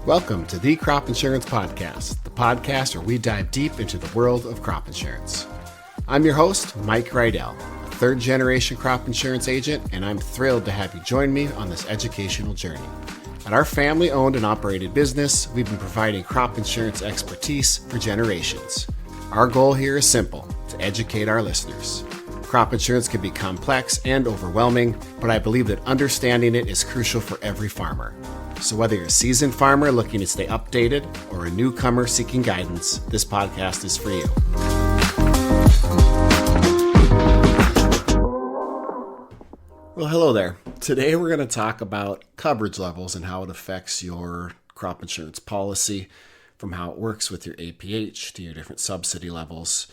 Welcome to the Crop Insurance Podcast, the podcast where we dive deep into the world of crop insurance. I'm your host, Mike Rydell, a third-generation crop insurance agent, and I'm thrilled to have you join me on this educational journey. At our family-owned and operated business, we've been providing crop insurance expertise for generations. Our goal here is simple, to educate our listeners. Crop insurance can be complex and overwhelming, but I believe that understanding it is crucial for every farmer. So whether you're a seasoned farmer looking to stay updated or a newcomer seeking guidance, this podcast is for you. Well, hello there. Today we're going to talk about coverage levels and how it affects your crop insurance policy, from how it works with your APH to your different subsidy levels.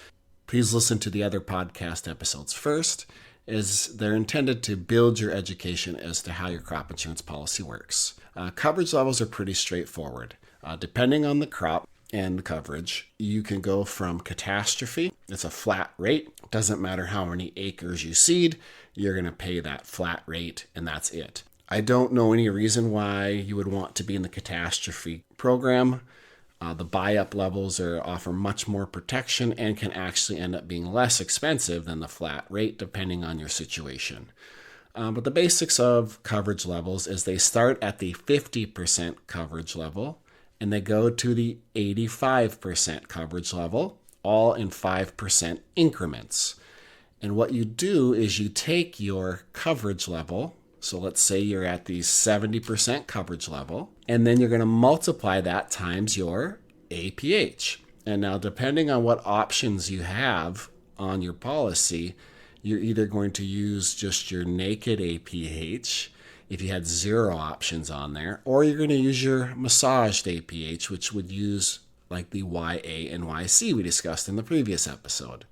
Please listen to the other podcast episodes first, as they're intended to build your education as to how your crop insurance policy works. Coverage levels are pretty straightforward. Depending on the crop and the coverage, you can go from catastrophe. It's a flat rate. Doesn't matter how many acres you seed, you're going to pay that flat rate, and that's it. I don't know any reason why you would want to be in the catastrophe program. The buy-up levels offer much more protection and can actually end up being less expensive than the flat rate, depending on your situation. But the basics of coverage levels is they start at the 50% coverage level and they go to the 85% coverage level, all in 5% increments. And what you do is you take your coverage level, so let's say you're at the 70% coverage level, and then you're going to multiply that times your APH. And now, depending on what options you have on your policy, you're either going to use just your naked APH if you had zero options on there, or you're going to use your massaged APH, which would use like the YA and YC we discussed in the previous episode.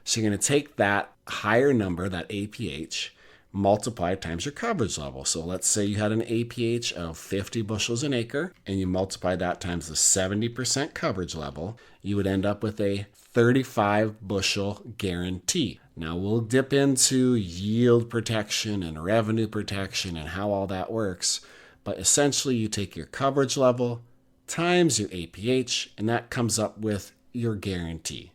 So you're going to take that higher number, that APH, multiply times your coverage level. So let's say you had an APH of 50 bushels an acre, and you multiply that times the 70% coverage level, you would end up with a 35 bushel guarantee. Now we'll dip into yield protection and revenue protection and how all that works, but essentially you take your coverage level times your APH, and that comes up with your guarantee.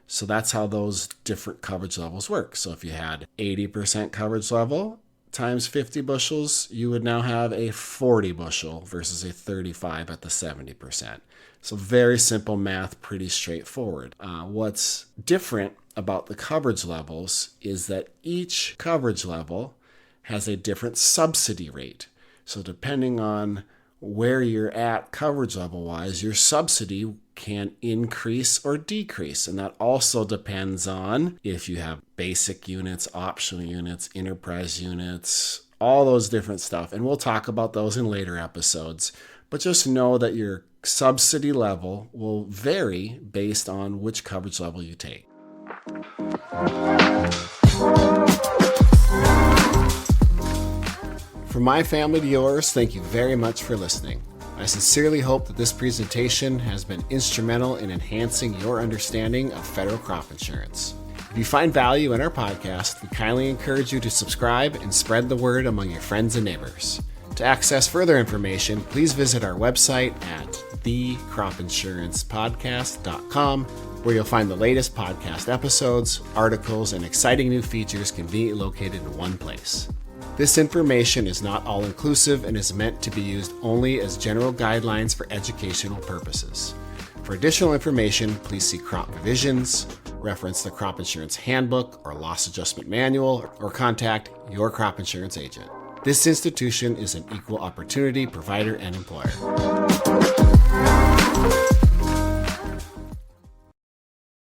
So that's how those different coverage levels work. So if you had 80% coverage level times 50 bushels, you would now have a 40 bushel versus a 35 at the 70%. So very simple math, pretty straightforward. What's different about the coverage levels is that each coverage level has a different subsidy rate. So depending on where you're at coverage level wise, your subsidy can increase or decrease. And that also depends on if you have basic units, optional units, enterprise units, all those different stuff. And we'll talk about those in later episodes. But just know that your subsidy level will vary based on which coverage level you take. From my family to yours, thank you very much for listening. I sincerely hope that this presentation has been instrumental in enhancing your understanding of federal crop insurance. If you find value in our podcast, we kindly encourage you to subscribe and spread the word among your friends and neighbors. To access further information, please visit our website at thecropinsurancepodcast.com, where you'll find the latest podcast episodes, articles, and exciting new features conveniently located in one place. This information is not all-inclusive and is meant to be used only as general guidelines for educational purposes. For additional information, please see crop provisions, reference the Crop Insurance Handbook or Loss Adjustment Manual, or contact your crop insurance agent. This institution is an equal opportunity provider and employer.